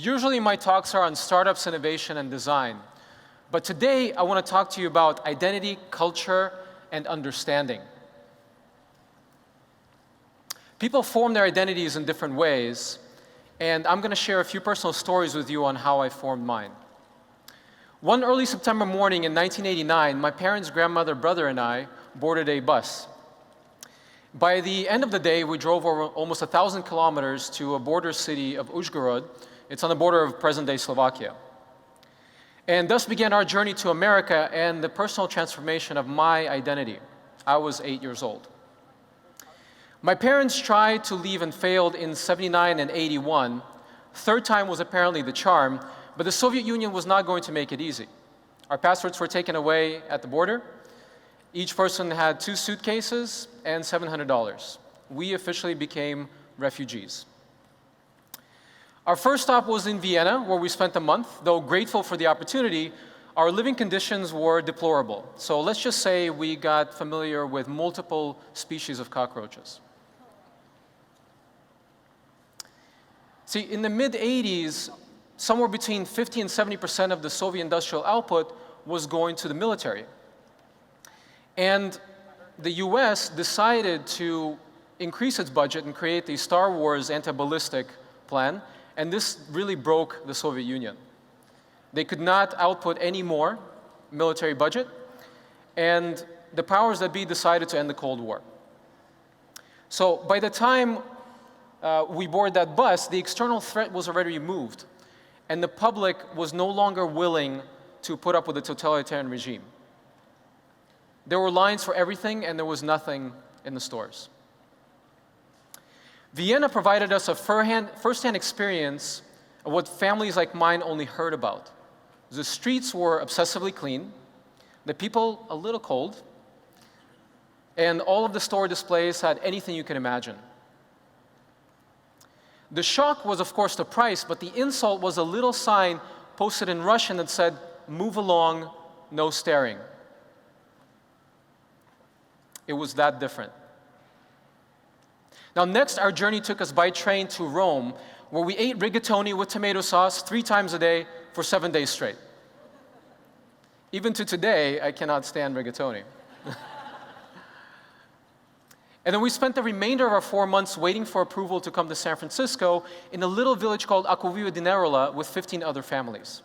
Usually my talks are on startups, innovation, and design. But today I want to talk to you about identity, culture, and understanding. People form their identities in different ways, and I'm going to share a few personal stories with you on how I formed mine. One early September morning in 1989, my parents' grandmother, brother, and I boarded a bus. By the end of the day, we drove over almost 1,000 kilometers to a border city of Uzhgorod. It's on the border of present-day Slovakia. And thus began our journey to America and the personal transformation of my identity. I was 8 years old. My parents tried to leave and failed in 79 and 81. Third time was apparently the charm, but the Soviet Union was not going to make it easy. Our passports were taken away at the border. Each person had 2 suitcases and $700. We officially became refugees. Our first stop was in Vienna, where we spent a month. Though grateful for the opportunity, our living conditions were deplorable. So let's just say we got familiar with multiple species of cockroaches. See, in the mid-80s, somewhere between 50 and 70% of the Soviet industrial output was going to the military. And the US decided to increase its budget and create the Star Wars anti-ballistic plan, and this really broke the Soviet Union. They could not output any more military budget, and the powers that be decided to end the Cold War. So by the time we boarded that bus, the external threat was already removed, and the public was no longer willing to put up with a totalitarian regime. There were lines for everything, and there was nothing in the stores. Vienna provided us a first-hand experience of what families like mine only heard about. The streets were obsessively clean, the people a little cold, and all of the store displays had anything you can imagine. The shock was, of course, the price, but the insult was a little sign posted in Russian that said, "Move along, no staring." It was that different. Now next, our journey took us by train to Rome, where we ate rigatoni with tomato sauce 3 times a day for 7 days straight. Even to today, I cannot stand rigatoni. And then we spent the remainder of our 4 months waiting for approval to come to San Francisco in a little village called Acquavia di Nerola with 15 other families.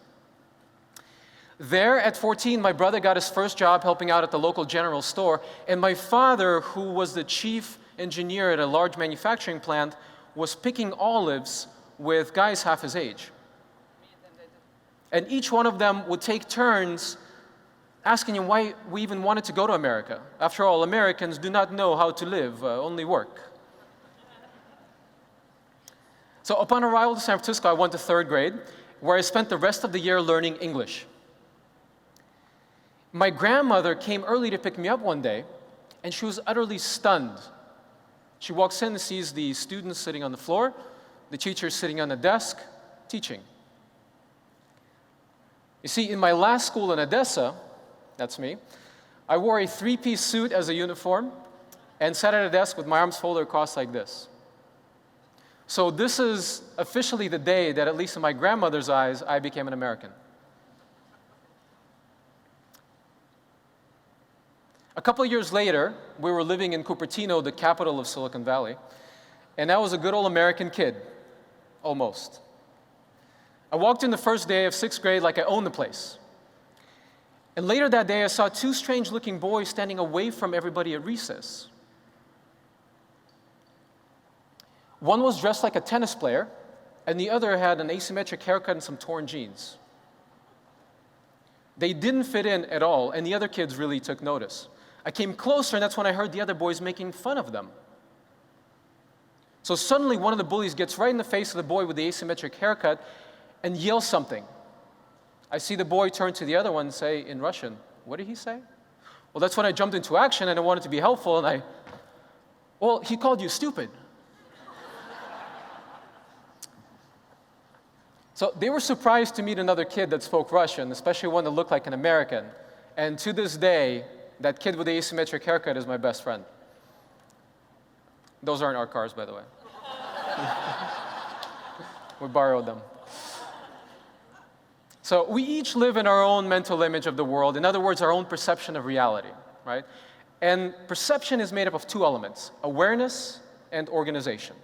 There, at 14, my brother got his first job helping out at the local general store, and my father, who was the chief engineer at a large manufacturing plant, was picking olives with guys half his age. And each one of them would take turns asking him why we even wanted to go to America. After all, Americans do not know how to live, only work. So upon arrival to San Francisco, I went to 3rd grade, where I spent the rest of the year learning English. My grandmother came early to pick me up one day, and she was utterly stunned. She walks in and sees the students sitting on the floor, the teacher sitting on the desk, teaching. You see, in my last school in Odessa, that's me, I wore a 3-piece suit as a uniform and sat at a desk with my arms folded across like this. So this is officially the day that, at least in my grandmother's eyes, I became an American. A couple of years later, we were living in Cupertino, the capital of Silicon Valley, and I was a good old American kid, almost. I walked in the first day of 6th grade like I owned the place. And later that day, I saw 2 strange-looking boys standing away from everybody at recess. One was dressed like a tennis player, and the other had an asymmetric haircut and some torn jeans. They didn't fit in at all, and the other kids really took notice. I came closer, and that's when I heard the other boys making fun of them. So suddenly, one of the bullies gets right in the face of the boy with the asymmetric haircut and yells something. I see the boy turn to the other one and say in Russian, "What did he say?" Well, that's when I jumped into action, and I wanted to be helpful, and well, he called you stupid. So they were surprised to meet another kid that spoke Russian, especially one that looked like an American. And to this day, that kid with the asymmetric haircut is my best friend. Those aren't our cars, by the way. We borrowed them. So we each live in our own mental image of the world. In other words, our own perception of reality, right? And perception is made up of two elements: awareness and organization.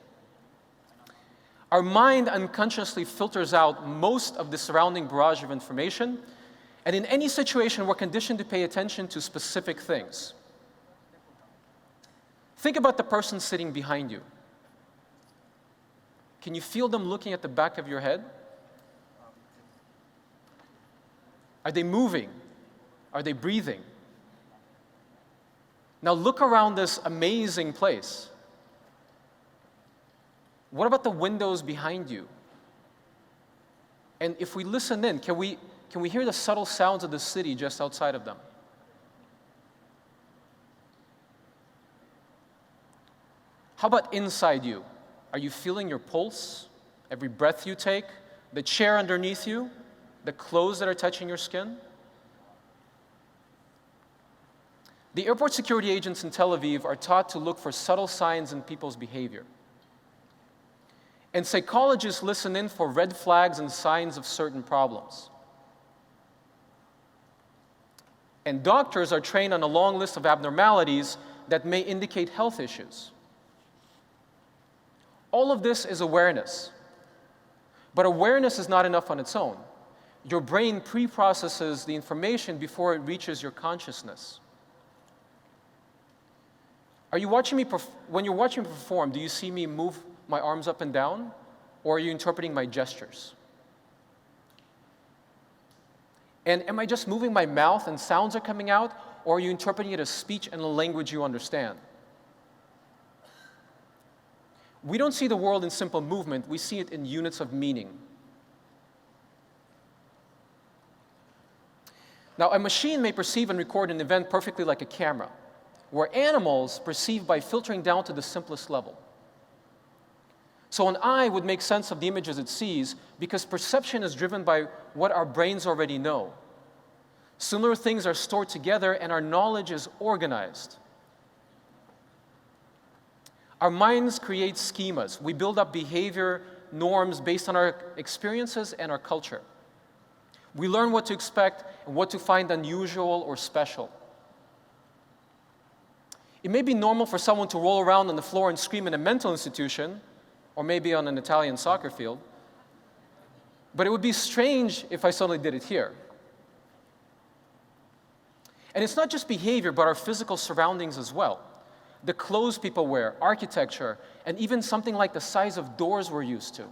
Our mind unconsciously filters out most of the surrounding barrage of information, and in any situation, we're conditioned to pay attention to specific things. Think about the person sitting behind you. Can you feel them looking at the back of your head? Are they moving? Are they breathing? Now look around this amazing place. What about the windows behind you? And if we listen in, can we hear the subtle sounds of the city just outside of them? How about inside you? Are you feeling your pulse, every breath you take, the chair underneath you, the clothes that are touching your skin? The airport security agents in Tel Aviv are taught to look for subtle signs in people's behavior. And psychologists listen in for red flags and signs of certain problems. And doctors are trained on a long list of abnormalities that may indicate health issues. All of this is awareness. But awareness is not enough on its own. Your brain pre-processes the information before it reaches your consciousness. Are you watching me when you're watching me perform, do you see me move my arms up and down, or are you interpreting my gestures? And am I just moving my mouth and sounds are coming out, or are you interpreting it as speech and a language you understand? We don't see the world in simple movement, we see it in units of meaning. Now, a machine may perceive and record an event perfectly like a camera, where animals perceive by filtering down to the simplest level. So an eye would make sense of the images it sees because perception is driven by what our brains already know. Similar things are stored together and our knowledge is organized. Our minds create schemas. We build up behavior norms based on our experiences and our culture. We learn what to expect and what to find unusual or special. It may be normal for someone to roll around on the floor and scream in a mental institution, or maybe on an Italian soccer field, but it would be strange if I suddenly did it here. And it's not just behavior, but our physical surroundings as well. The clothes people wear, architecture, and even something like the size of doors we're used to.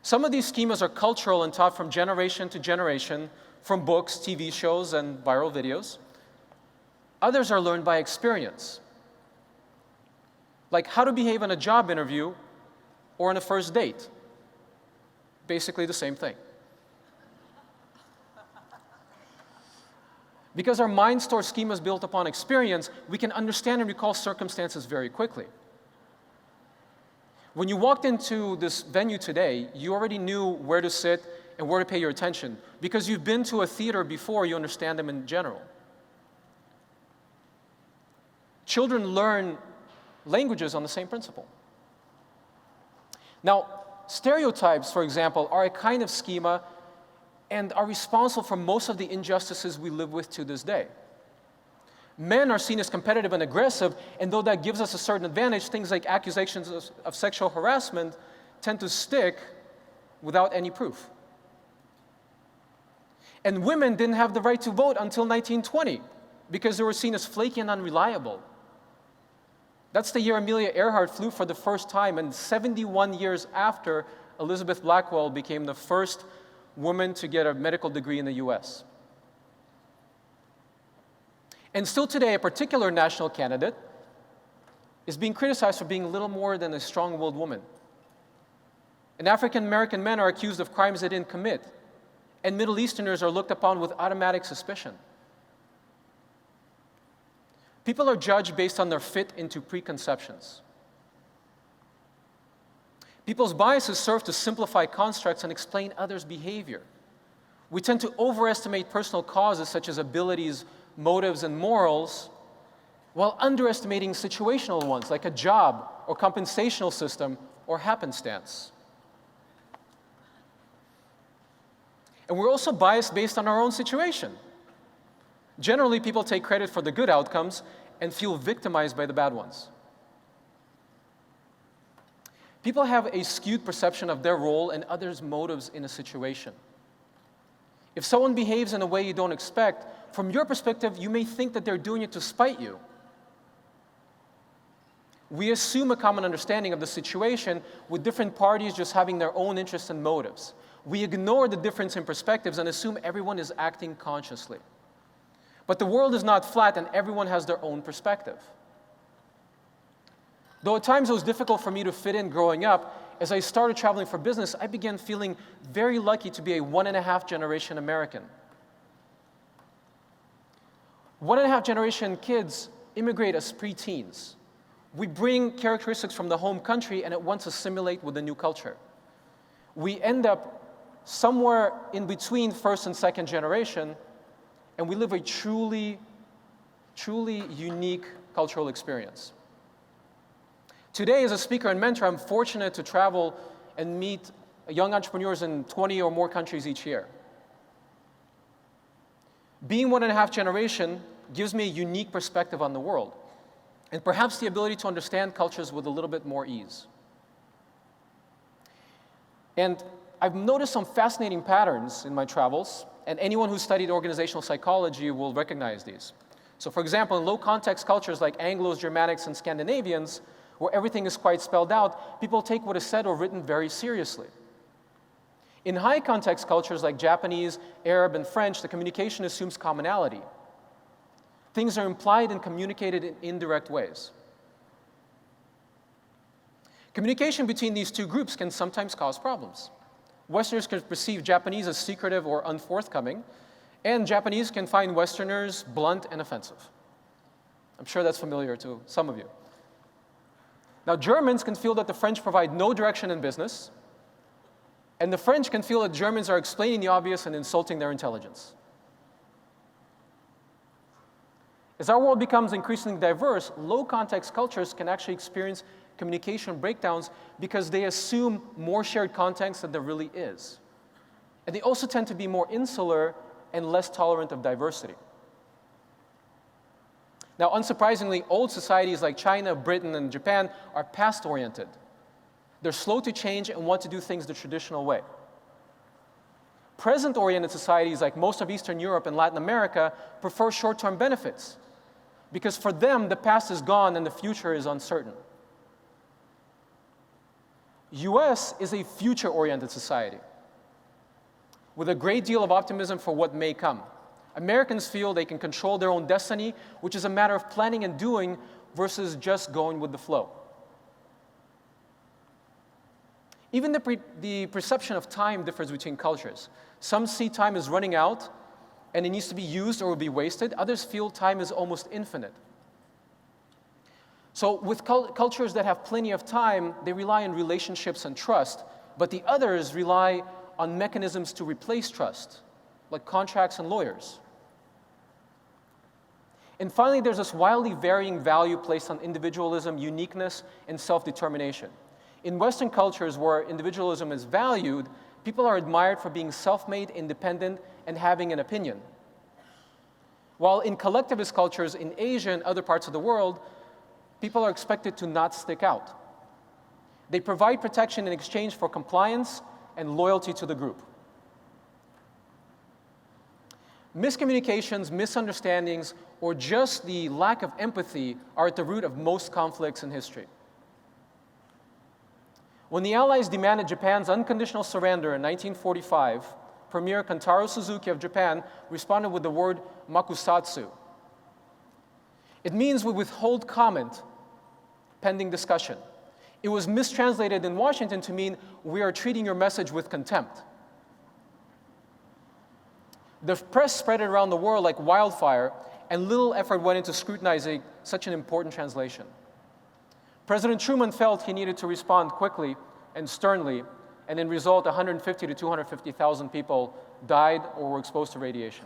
Some of these schemas are cultural and taught from generation to generation, from books, TV shows, and viral videos. Others are learned by experience, like how to behave in a job interview or on a first date. Basically the same thing. Because our mind stores schemas built upon experience, we can understand and recall circumstances very quickly. When you walked into this venue today, you already knew where to sit and where to pay your attention. Because you've been to a theater before, you understand them in general. Children learn languages on the same principle. Now, stereotypes, for example, are a kind of schema and are responsible for most of the injustices we live with to this day. Men are seen as competitive and aggressive, and though that gives us a certain advantage, things like accusations of sexual harassment tend to stick without any proof. And women didn't have the right to vote until 1920 because they were seen as flaky and unreliable. That's the year Amelia Earhart flew for the first time, and 71 years after Elizabeth Blackwell became the first woman to get a medical degree in the US. And still today, a particular national candidate is being criticized for being little more than a strong-willed woman. And African-American men are accused of crimes they didn't commit, and Middle Easterners are looked upon with automatic suspicion. People are judged based on their fit into preconceptions. People's biases serve to simplify constructs and explain others' behavior. We tend to overestimate personal causes such as abilities, motives, and morals, while underestimating situational ones like a job or compensational system or happenstance. And we're also biased based on our own situation. Generally, people take credit for the good outcomes and feel victimized by the bad ones. People have a skewed perception of their role and others' motives in a situation. If someone behaves in a way you don't expect, from your perspective, you may think that they're doing it to spite you. We assume a common understanding of the situation with different parties just having their own interests and motives. We ignore the difference in perspectives and assume everyone is acting consciously. But the world is not flat and everyone has their own perspective. Though at times it was difficult for me to fit in growing up, as I started traveling for business, I began feeling very lucky to be a 1.5 generation American. 1.5 generation kids immigrate as preteens. We bring characteristics from the home country and at once assimilate with the new culture. We end up somewhere in between first and second generation, and we live a truly unique cultural experience. Today, as a speaker and mentor, I'm fortunate to travel and meet young entrepreneurs in 20 or more countries each year. Being 1.5 generation gives me a unique perspective on the world, and perhaps the ability to understand cultures with a little bit more ease. And I've noticed some fascinating patterns in my travels, and anyone who studied organizational psychology will recognize these. So for example, in low-context cultures like Anglos, Germanics, and Scandinavians, where everything is quite spelled out, people take what is said or written very seriously. In high-context cultures like Japanese, Arab, and French, the communication assumes commonality. Things are implied and communicated in indirect ways. Communication between these two groups can sometimes cause problems. Westerners can perceive Japanese as secretive or unforthcoming, and Japanese can find Westerners blunt and offensive. I'm sure that's familiar to some of you. Now, Germans can feel that the French provide no direction in business, and the French can feel that Germans are explaining the obvious and insulting their intelligence. As our world becomes increasingly diverse, low-context cultures can actually experience communication breakdowns because they assume more shared context than there really is. And they also tend to be more insular and less tolerant of diversity. Now, unsurprisingly, old societies like China, Britain, and Japan are past-oriented. They're slow to change and want to do things the traditional way. Present-oriented societies like most of Eastern Europe and Latin America prefer short-term benefits because for them, the past is gone and the future is uncertain. US is a future-oriented society with a great deal of optimism for what may come. Americans feel they can control their own destiny, which is a matter of planning and doing versus just going with the flow. Even the perception of time differs between cultures. Some see time as running out and it needs to be used or will be wasted. Others feel time is almost infinite. So with cultures that have plenty of time, they rely on relationships and trust, but the others rely on mechanisms to replace trust, like contracts and lawyers. And finally, there's this wildly varying value placed on individualism, uniqueness, and self-determination. In Western cultures where individualism is valued, people are admired for being self-made, independent, and having an opinion. While in collectivist cultures in Asia and other parts of the world, people are expected to not stick out. They provide protection in exchange for compliance and loyalty to the group. Miscommunications, misunderstandings, or just the lack of empathy are at the root of most conflicts in history. When the Allies demanded Japan's unconditional surrender in 1945, Premier Kantaro Suzuki of Japan responded with the word makusatsu. It means we withhold comment pending discussion. It was mistranslated in Washington to mean we are treating your message with contempt. The press spread it around the world like wildfire, and little effort went into scrutinizing such an important translation. President Truman felt he needed to respond quickly and sternly, and in result, 150 to 250,000 people died or were exposed to radiation.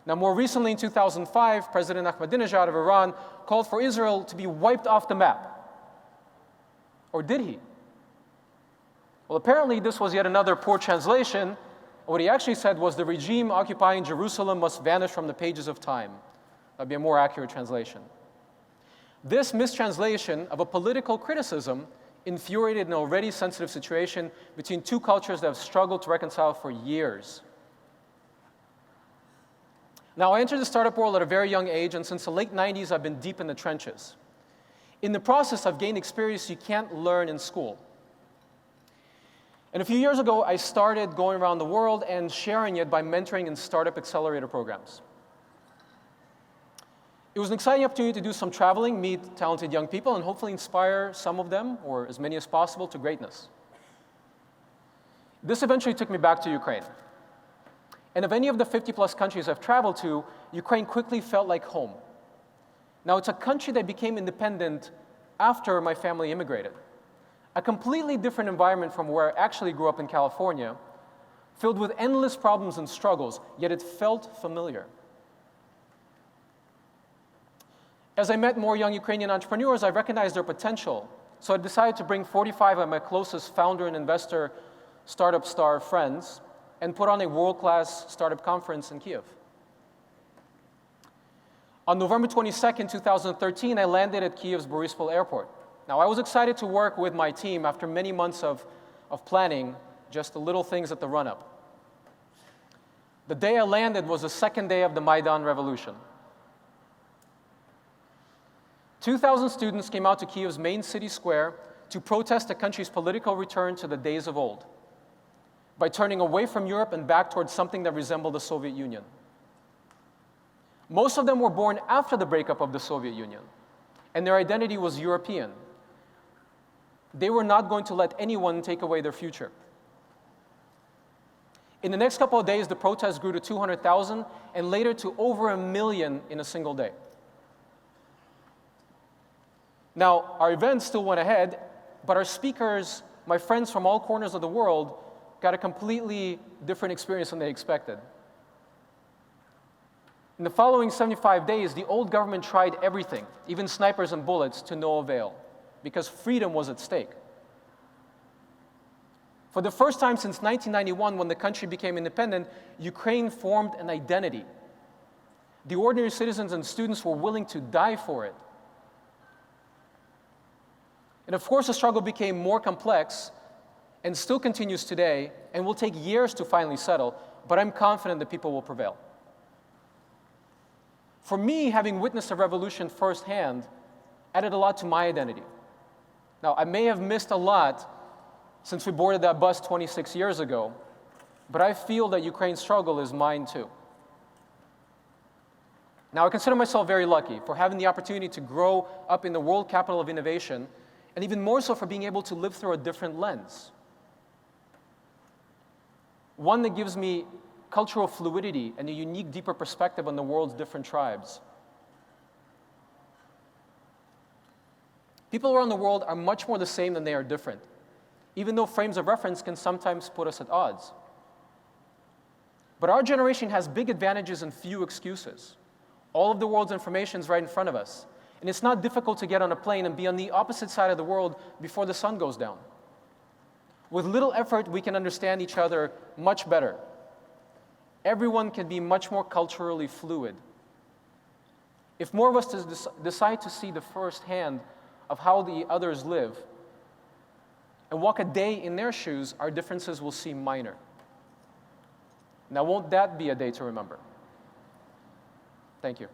Now, more recently, in 2005, President Ahmadinejad of Iran called for Israel to be wiped off the map. Or did he? Well, apparently, this was yet another poor translation, What he actually said was the regime occupying Jerusalem must vanish from the pages of time. That'd be a more accurate translation. This mistranslation of a political criticism infuriated an already sensitive situation between two cultures that have struggled to reconcile for years. Now, I entered the startup world at a very young age, and since the late 90s, I've been deep in the trenches. In the process, I've gained experience you can't learn in school. And a few years ago, I started going around the world and sharing it by mentoring in startup accelerator programs. It was an exciting opportunity to do some traveling, meet talented young people, and hopefully inspire some of them, or as many as possible, to greatness. This eventually took me back to Ukraine. And of any of the 50-plus countries I've traveled to, Ukraine quickly felt like home. Now, it's a country that became independent after my family immigrated. A completely different environment from where I actually grew up in California, filled with endless problems and struggles, yet it felt familiar. As I met more young Ukrainian entrepreneurs, I recognized their potential. So I decided to bring 45 of my closest founder and investor startup star friends and put on a world-class startup conference in Kyiv. On November 22nd, 2013, I landed at Kyiv's Borispol airport. Now, I was excited to work with my team after many months of planning, just the little things at the run-up. The day I landed was the second day of the Maidan revolution. 2,000 students came out to Kyiv's main city square to protest the country's political return to the days of old by turning away from Europe and back towards something that resembled the Soviet Union. Most of them were born after the breakup of the Soviet Union, and their identity was European. They were not going to let anyone take away their future. In the next couple of days, the protests grew to 200,000 and later to over 1 million in a single day. Now, our event still went ahead, but our speakers, my friends from all corners of the world, got a completely different experience than they expected. In the following 75 days, the old government tried everything, even snipers and bullets, to no avail, because freedom was at stake. For the first time since 1991, when the country became independent, Ukraine formed an identity. The ordinary citizens and students were willing to die for it. And of course, the struggle became more complex and still continues today, and will take years to finally settle, but I'm confident that people will prevail. For me, having witnessed a revolution firsthand added a lot to my identity. Now, I may have missed a lot since we boarded that bus 26 years ago, but I feel that Ukraine's struggle is mine too. Now, I consider myself very lucky for having the opportunity to grow up in the world capital of innovation, and even more so for being able to live through a different lens. One that gives me cultural fluidity and a unique, deeper perspective on the world's different tribes. People around the world are much more the same than they are different, even though frames of reference can sometimes put us at odds. But our generation has big advantages and few excuses. All of the world's information is right in front of us, and it's not difficult to get on a plane and be on the opposite side of the world before the sun goes down. With little effort, we can understand each other much better. Everyone can be much more culturally fluid. If more of us decide to see the firsthand of how the others live and walk a day in their shoes, our differences will seem minor. Now, won't that be a day to remember? Thank you.